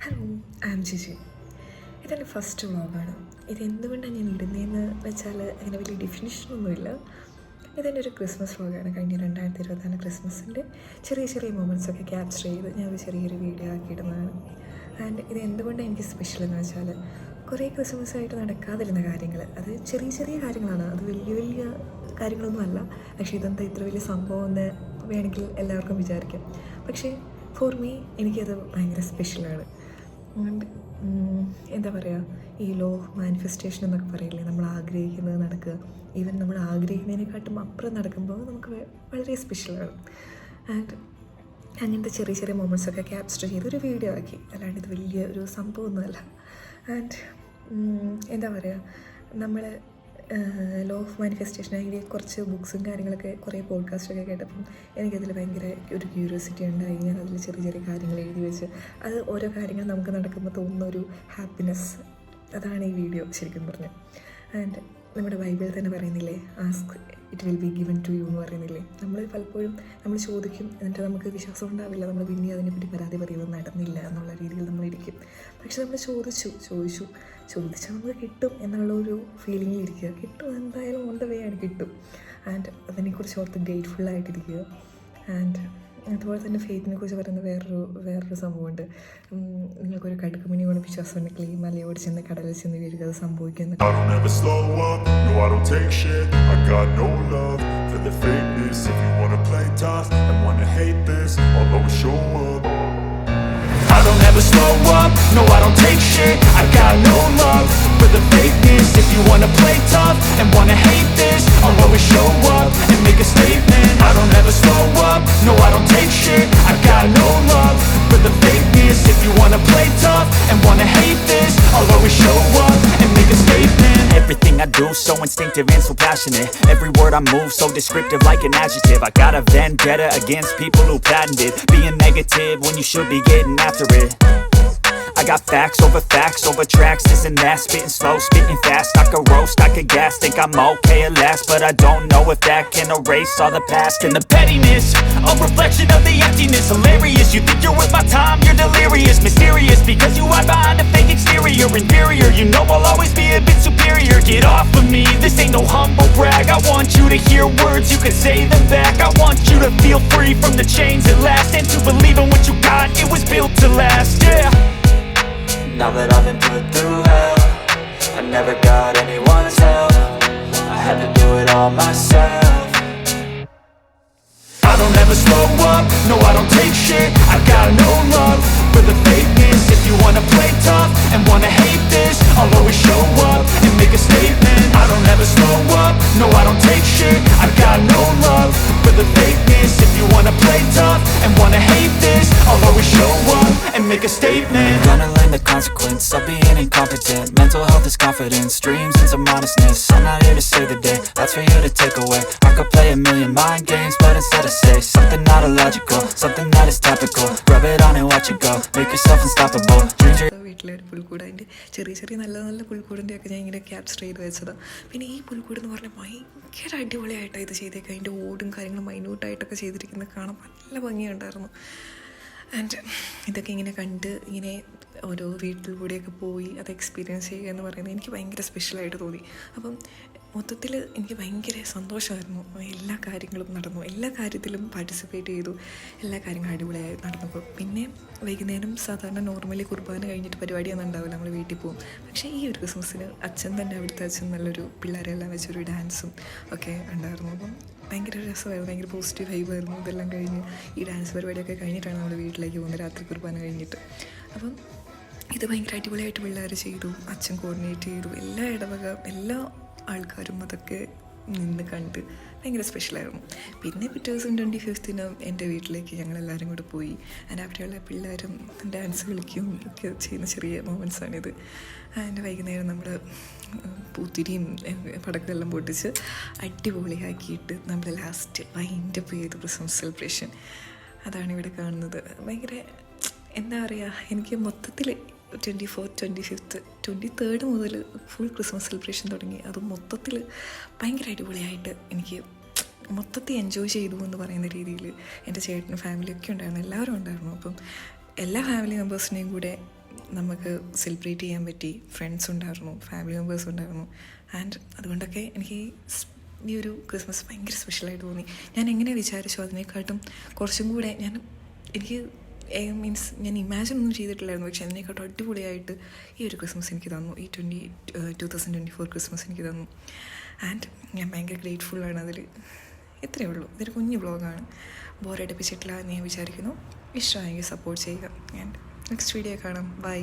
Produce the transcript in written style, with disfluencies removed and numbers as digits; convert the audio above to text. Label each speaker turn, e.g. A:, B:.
A: Hello, I am Jiji. ഇതെൻ്റെ first വ്ളോഗാണ്. ഇതെന്തുകൊണ്ടാണ് ഞാൻ ഇടുന്നതെന്ന് വെച്ചാൽ അങ്ങനെ വലിയ ഡെഫിനിഷനൊന്നുമില്ല. ഇതെൻ്റെ ഒരു ക്രിസ്മസ് വ്ളോഗാണ്. കഴിഞ്ഞ 2024 ക്രിസ്മസിൻ്റെ ചെറിയ ചെറിയ മൊമെൻറ്റ്സൊക്കെ ക്യാപ്ചർ ചെയ്ത് ഞാനൊരു ചെറിയൊരു വീഡിയോ ആക്കിയിടുന്നതാണ്. ആൻഡ് ഇത് എന്തുകൊണ്ടാണ് എനിക്ക് സ്പെഷ്യൽ എന്ന് വെച്ചാൽ കുറേ ക്രിസ്മസായിട്ട് നടക്കാതിരുന്ന കാര്യങ്ങൾ, അത് ചെറിയ ചെറിയ കാര്യങ്ങളാണ്, അത് വലിയ വലിയ കാര്യങ്ങളൊന്നും അല്ല. പക്ഷേ ഇതെന്താ ഇത്ര വലിയ സംഭവം എന്ന് വേണമെങ്കിൽ എല്ലാവർക്കും വിചാരിക്കാം. പക്ഷേ ഫോർ മീ എനിക്കത് ഭയങ്കര സ്പെഷ്യലാണ്. അതുകൊണ്ട് എന്താ പറയുക, ഈ ലോ ഓഫ് മാനിഫെസ്റ്റേഷൻ എന്നൊക്കെ പറയില്ലേ, നമ്മൾ ആഗ്രഹിക്കുന്നത് നടക്കുക. ഈവൻ നമ്മൾ ആഗ്രഹിക്കുന്നതിനെക്കാട്ടും അപ്പുറം നടക്കുമ്പോൾ നമുക്ക് വളരെ സ്പെഷ്യലാണ്. ആൻഡ് അങ്ങനത്തെ ചെറിയ ചെറിയ മൊമെൻറ്റ്സൊക്കെ ക്യാപ്ചർ ചെയ്ത് ഒരു വീഡിയോ ആക്കി. അല്ലാണ്ട് ഇത് വലിയ ഒരു സംഭവമൊന്നുമല്ല. ആൻഡ് എന്താ പറയുക, നമ്മൾ ലോ ഓഫ് മാനിഫെസ്റ്റേഷൻ അതിൻ്റെ കുറച്ച് ബുക്സും കാര്യങ്ങളൊക്കെ കുറേ പോഡ്കാസ്റ്റൊക്കെ കേട്ടപ്പം എനിക്കതിൽ ഭയങ്കര ഒരു ക്യൂരിയോസിറ്റി ഉണ്ടായി. ഞാൻ അതിൽ ചെറിയ ചെറിയ കാര്യങ്ങൾ എഴുതി വെച്ച് അത് ഓരോ കാര്യങ്ങൾ നമുക്ക് നടക്കുമ്പോൾ തോന്നുന്ന ഒരു ഹാപ്പിനെസ്, അതാണ് ഈ വീഡിയോ ശരിക്കും പറഞ്ഞത്. ആൻഡ് നമ്മുടെ ബൈബിളിൽ തന്നെ പറയുന്നില്ലേ, ask it will be given to you എന്ന് പറയുന്നില്ലേ. നമ്മൾ പലപ്പോഴും നമ്മൾ ചോദിക്കും, എന്നിട്ട് നമുക്ക് വിശ്വാസം ഉണ്ടാവില്ല, നമ്മൾ പിന്നെ അതിനെപ്പറ്റി പരാതി പറയുന്നത് നടന്നില്ല എന്നുള്ള രീതിയിൽ നമ്മളിരിക്കും. പക്ഷെ നമ്മൾ ചോദിച്ചാൽ നമുക്ക് കിട്ടും എന്നുള്ളൊരു ഫീലിങ്ങിൽ ഇരിക്കുക. കിട്ടും, എന്തായാലും ഓൺ ദ വേ ആണ്, കിട്ടും. ആൻഡ് അതിനെക്കുറിച്ച് ഓർത്ത് ഗ്രേറ്റ്ഫുള്ളായിട്ടിരിക്കുക. ആൻഡ് അതുപോലെ തന്നെ ഫെയ്ത്തിനെ കുറിച്ച് പറയുന്ന വേറൊരു സംഭവമുണ്ട്. നിങ്ങൾക്കൊരു കടുക്കുമണി കൊണ്ട് വിശ്വാസം ഉണ്ടെങ്കിൽ ഈ മലയോട് ചെന്ന് കടലിൽ ചെന്ന് വീഴുക, അത് സംഭവിക്കുന്നു.
B: I don't ever slow up, no I don't take shit. I got no love for the fakeness. If you wanna play tough and wanna hate this, I'll always show up and make a statement. I don't ever slow up, no I don't take shit. I got no love for the fakeness. If you wanna play tough and wanna hate this, I'll always show up and make a statement. Everything I do so instinctive and so passionate. Every word I move so descriptive like an adjective. I got a vendetta against people who patented being negative when you should be getting after it. I got facts over tracks, this and that. Spitting slow, spitting fast. I could roast, I could gas. Think I'm okay at last, but I don't know if that can erase all the past. And the pettiness, a reflection of the emptiness. Hilarious, you think you're worth my time, you're delirious. Mysterious, because you hide behind a fake exterior. Inferior, you know I'll always be a bit superior. Get off of me, this ain't no humble brag. I want you to hear words, you can say them back. I want you to feel free from the chains at last, and to believe in what you got, it was built to last, yeah. Now that I've been put through hell, I never got anyone's help. I had to do it all myself. I don't ever slow up, no I don't take shit. I got no love for the fakeness. If you wanna play tough and wanna hate this, I'll always show up and make a statement. I don't ever slow up, no I don't take shit. I got no love for the fakeness. If you wanna play tough and wanna hate this, I'll always show up and make a statement. I'm gonna learn the consequence of being incompetent. Mental health is confidence, dreams and some honestness. I'm not here to save the day, that's for you to take away. I could play a million mind games, but instead I say something not illogical, something that is topical. Rub it on and watch it go, make yourself unstoppable.
A: വീട്ടിലെ ഒരു പുൽക്കൂട്, അതിൻ്റെ ചെറിയ ചെറിയ നല്ല നല്ല പുൽക്കൂടിൻ്റെ ഒക്കെ ഞാൻ ഇങ്ങനെ ക്യാപ്ചർ ചെയ്ത് വെച്ചതാണ്. പിന്നെ ഈ പുൽക്കൂട് എന്ന് പറഞ്ഞാൽ ഭയങ്കര അടിപൊളിയായിട്ടാണ് ഇത് ചെയ്തേക്കുക. അതിൻ്റെ ഓടും കാര്യങ്ങളും മൈന്യൂട്ടായിട്ടൊക്കെ ചെയ്തിരിക്കുന്നത് കാണാൻ നല്ല ഭംഗിയുണ്ടായിരുന്നു. ആൻഡ് ഇതൊക്കെ ഇങ്ങനെ കണ്ട് ഇങ്ങനെ ഓരോ വീട്ടിൽ കൂടെയൊക്കെ പോയി അത് എക്സ്പീരിയൻസ് ചെയ്യുക എന്ന് പറയുന്നത് എനിക്ക് ഭയങ്കര സ്പെഷ്യലായിട്ട് തോന്നി. അപ്പം മൊത്തത്തിൽ എനിക്ക് ഭയങ്കര സന്തോഷമായിരുന്നു. എല്ലാ കാര്യങ്ങളും നടന്നു, എല്ലാ കാര്യത്തിലും പാർട്ടിസിപ്പേറ്റ് ചെയ്തു, എല്ലാ കാര്യങ്ങളും അടിപൊളിയായി നടന്നപ്പോൾ. പിന്നെ വൈകുന്നേരം സാധാരണ നോർമലി കുർബാന കഴിഞ്ഞിട്ട് പരിപാടിയൊന്നും ഉണ്ടാവില്ല, നമ്മൾ വീട്ടിൽ പോകും. പക്ഷേ ഈ ഒരു ക്രിസ്മസിന് അച്ഛൻ തന്നെ, അവിടുത്തെ അച്ഛൻ നല്ലൊരു പിള്ളേരെല്ലാം വെച്ചൊരു ഡാൻസും ഒക്കെ ഉണ്ടായിരുന്നു. അപ്പം ഭയങ്കര രസമായിരുന്നു, ഭയങ്കര പോസിറ്റീവ് വൈബായിരുന്നു. ഇതെല്ലാം കഴിഞ്ഞ് ഈ ഡാൻസ് പരിപാടിയൊക്കെ കഴിഞ്ഞിട്ടാണ് നമ്മൾ വീട്ടിലേക്ക് പോകുന്നത്, രാത്രി കുർബാന കഴിഞ്ഞിട്ട്. അപ്പം ഇത് ഭയങ്കര അടിപൊളിയായിട്ട് പിള്ളേർ ചെയ്തു, അച്ഛൻ കോർഡിനേറ്റ് ചെയ്തു, എല്ലാ ഇടവക എല്ലാ ആൾക്കാരും അതൊക്കെ നിന്ന് കണ്ട് ഭയങ്കര സ്പെഷ്യലായിരുന്നു. പിന്നെ പിറ്റേ ദിവസം 25th എൻ്റെ വീട്ടിലേക്ക് ഞങ്ങളെല്ലാവരും കൂടെ പോയി. അതിൻ്റെ അവിടെയുള്ള പിള്ളേരും ഡാൻസ് കളിക്കും ഒക്കെ ചെയ്യുന്ന ചെറിയ മൊമെൻറ്റ്സാണിത്. അതിൻ്റെ വൈകുന്നേരം നമ്മൾ പൂത്തിരിയും പടക്കെല്ലാം പൊട്ടിച്ച് അടിപൊളിയാക്കിയിട്ട് നമ്മൾ ലാസ്റ്റ് വൈൻഡപ്പ് ചെയ്തു ക്രിസ്മസ് സെലിബ്രേഷൻ. അതാണ് ഇവിടെ കാണുന്നത്. ഭയങ്കര എന്താ പറയുക, എനിക്ക് മൊത്തത്തിൽ 24th, 25th, 23rd മുതൽ ഫുൾ ക്രിസ്മസ് സെലിബ്രേഷൻ തുടങ്ങി. അത് മൊത്തത്തിൽ ഭയങ്കര അടിപൊളിയായിട്ട് എനിക്ക് മൊത്തത്തിൽ എൻജോയ് ചെയ്തു എന്ന് പറയുന്ന രീതിയിൽ എൻ്റെ ചേട്ടനും ഫാമിലിയൊക്കെ ഉണ്ടായിരുന്നു, എല്ലാവരും ഉണ്ടായിരുന്നു. അപ്പം എല്ലാ ഫാമിലി മെമ്പേഴ്സിനെയും കൂടെ നമുക്ക് സെലിബ്രേറ്റ് ചെയ്യാൻ പറ്റി. ഫ്രണ്ട്സ് ഉണ്ടായിരുന്നു, ഫാമിലി മെമ്പേഴ്സ് ഉണ്ടായിരുന്നു. ആൻഡ് അതുകൊണ്ടൊക്കെ എനിക്ക് ഈ ഒരു ക്രിസ്മസ് ഭയങ്കര സ്പെഷ്യലായിട്ട് തോന്നി. ഞാൻ എങ്ങനെ വിചാരിച്ചു അതിനെക്കാട്ടും കുറച്ചും കൂടെ എനിക്ക് മീൻസ് ഞാൻ ഇമാജിൻ ഒന്നും ചെയ്തിട്ടില്ലായിരുന്നു. പക്ഷേ അതിനെക്കാട്ടും അടിപൊളിയായിട്ട് ഈ ഒരു ക്രിസ്മസ് എനിക്ക് തന്നു. ഈ 2024 ക്രിസ്മസ് എനിക്ക് തന്നു. ആൻഡ് ഞാൻ ഭയങ്കര ഗ്രേറ്റ്ഫുള്ളാണ് അതിൽ. ഇത്രയേ ഉള്ളൂ. ഇതൊരു കുഞ്ഞു വ്ളോഗാണ്, ബോറടിപ്പിച്ചിട്ടില്ല എന്ന് ഞാൻ വിചാരിക്കുന്നു. ഇഷ്ടമായെങ്കിൽ സപ്പോർട്ട് ചെയ്യുക. ആൻഡ് നെക്സ്റ്റ് വീഡിയോ കാണാം. ബൈ.